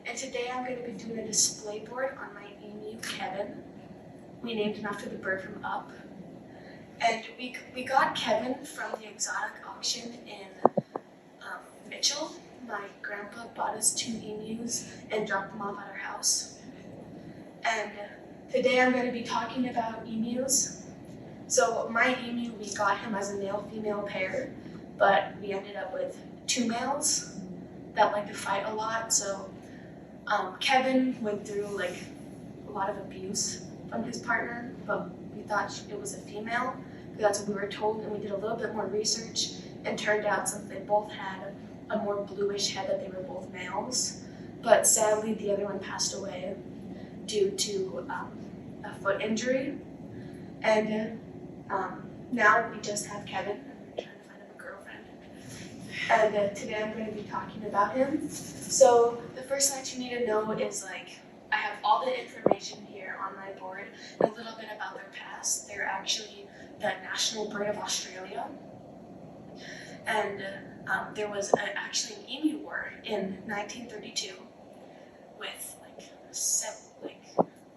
and today I'm going to be doing a display board on my emu, Kevin. We named him after the bird from Up. And we got Kevin from the exotic auction in Mitchell. My grandpa bought us 2 emus and dropped them off at our house. And today I'm going to be talking about emus. So my emu, we got him as a male-female pair, but we ended up with 2 males that like to fight a lot. So Kevin went through like a lot of abuse from his partner, but we thought it was a female because that's what we were told, and we did a little bit more research and turned out since they both had a more bluish head that they were both males. But sadly the other one passed away due to a foot injury, and now we just have Kevin. I'm trying to find him a girlfriend. And today I'm going to be talking about him. So the first thing that you need to know is I have all the information here on my board, a little bit about their past. They're actually the national bird of Australia. And there was actually an emu war in 1932 with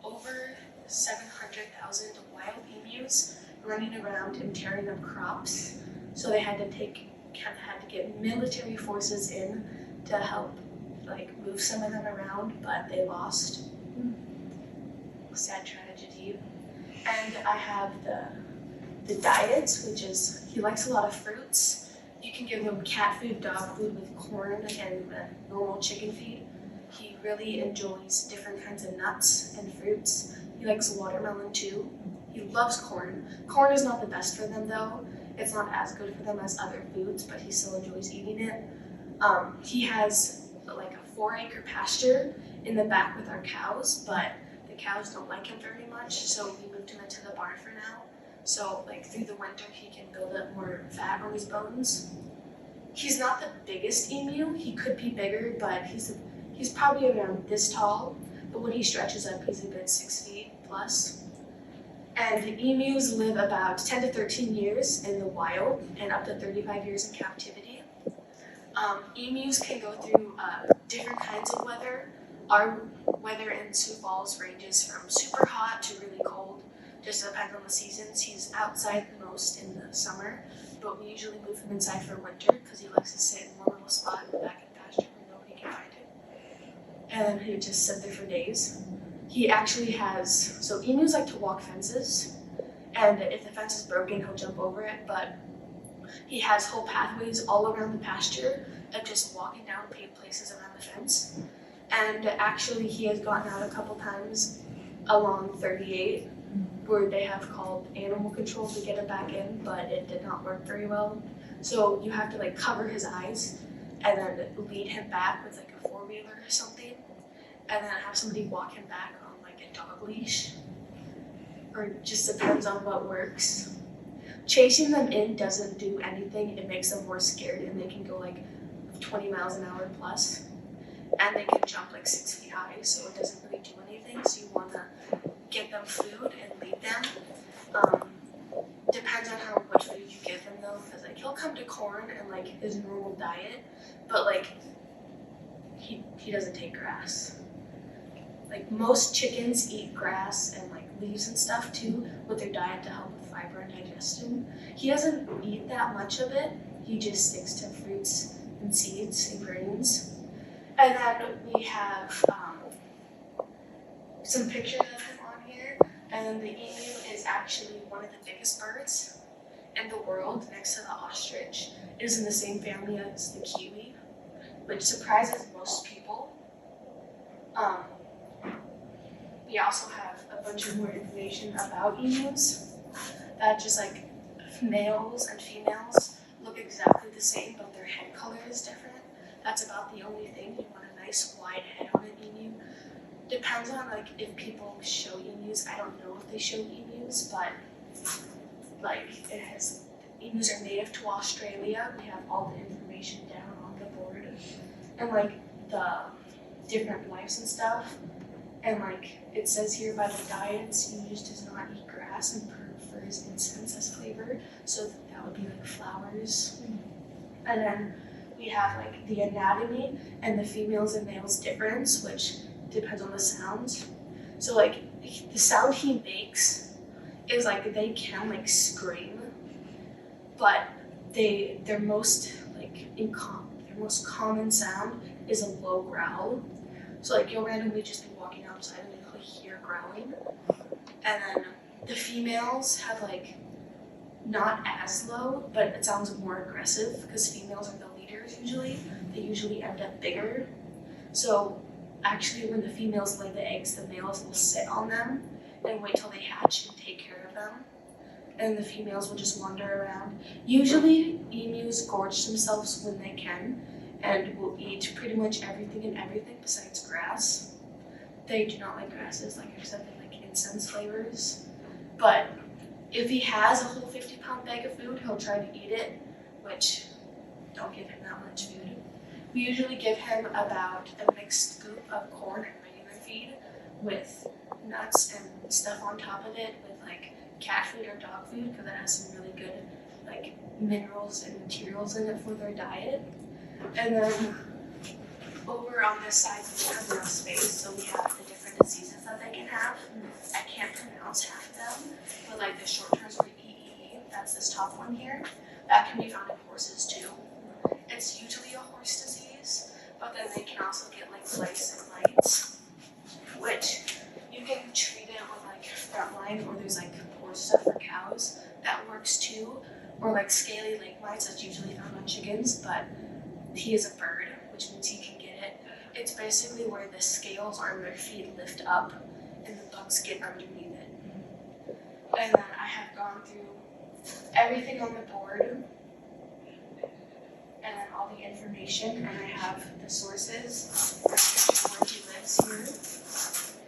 over 700,000 wild emus running around and tearing up crops. So they had to get military forces in to help move some of them around, but they lost. Sad tragedy. And I have the diets, which is he likes a lot of fruits. You can give him cat food, dog food with corn and normal chicken feed. He really enjoys different kinds of nuts and fruits. He likes watermelon too. He loves corn. Corn is not the best for them though. It's not as good for them as other foods, but he still enjoys eating it. He has a 4-acre pasture in the back with our cows, but the cows don't like him very much, so we moved him into the barn for now. So through the winter he can build up more fat on his bones. He's not the biggest emu. He could be bigger, but he's probably around this tall, but when he stretches up he's a good 6 feet plus. And emus live about 10 to 13 years in the wild and up to 35 years in captivity. Emus can go through different kinds of weather. Our weather in Sioux Falls ranges from super hot to really cold. Just depends on the seasons. He's outside the most in the summer, but we usually move him inside for winter because he likes to sit in one little spot in the back of the pasture where nobody can find him. And then he would just sit there for days. He actually so emus like to walk fences, and if the fence is broken, he'll jump over it, but he has whole pathways all around the pasture of just walking down paved places around the fence. And actually he has gotten out a couple times along 38 where they have called animal control to get him back in, but it did not work very well. So you have to cover his eyes and then lead him back with a 4-wheeler or something, and then have somebody walk him back on a dog leash, or it just depends on what works. Chasing them in doesn't do anything. It makes them more scared, and they can go 20 miles an hour plus, and they can jump 6 feet high, so it doesn't really do anything. So you want to get them food and lead them. Depends on how much food you give him though, because he'll come to corn and his normal diet, but he doesn't take grass. Most chickens eat grass and leaves and stuff too with their diet to help with fiber and digestion. He doesn't eat that much of it. He just sticks to fruits and seeds and grains. And then we have some pictures of him on here. And the emu is actually one of the biggest birds in the world next to the ostrich. It is in the same family as the kiwi, which surprises most people. We also have a bunch of more information about emus that just males and females look exactly the same, but their head color is different. That's about the only thing. You want a nice wide head on an emu. Depends on if people show emus. I don't know if they show emus, but emus are native to Australia. We have all the information down on the board, and the different lives and stuff. And it says here by the diets, emus does not eat grass and prefers incense as flavor, so that would be flowers. And then we have like the anatomy and the females and males difference, which depends on the sounds. So like the sound he makes is like they can like scream, but their most their most common sound is a low growl. So like you'll randomly just be walking outside and you'll hear growling. And then the females have like not as low, but it sounds more aggressive because females are the leaders usually. They usually end up bigger. So actually when the females lay the eggs, the males will sit on them and wait till they hatch and take care of them. And the females will just wander around. Usually emus gorge themselves when they can and will eat pretty much everything and everything besides grass. They do not like grasses, like I said, they like incense flavors. But if he has a whole 50-pound bag of food, he'll try to eat it, which don't give him that much food. We usually give him about a mixed scoop of corn and regular feed with nuts and stuff on top of it with like cat food or dog food because it has some really good like minerals and materials in it for their diet. And then over on this side we have enough space, so we have the different diseases that they can have. I can't pronounce half of them, but like the short terms for EEE, that's this top one here, that can be found in horses too. It's usually a horse disease, but then they can also get like lice and mites, which you can treat it with like frontline, or there's like poor stuff for cows that works too, or like scaly lake mites that's usually found on chickens, but he is a bird, which means he can get it. It's basically where the scales on their feet lift up and the bugs get underneath it. And then I have gone through everything on the board and then all the information, and I have the sources where he lives here.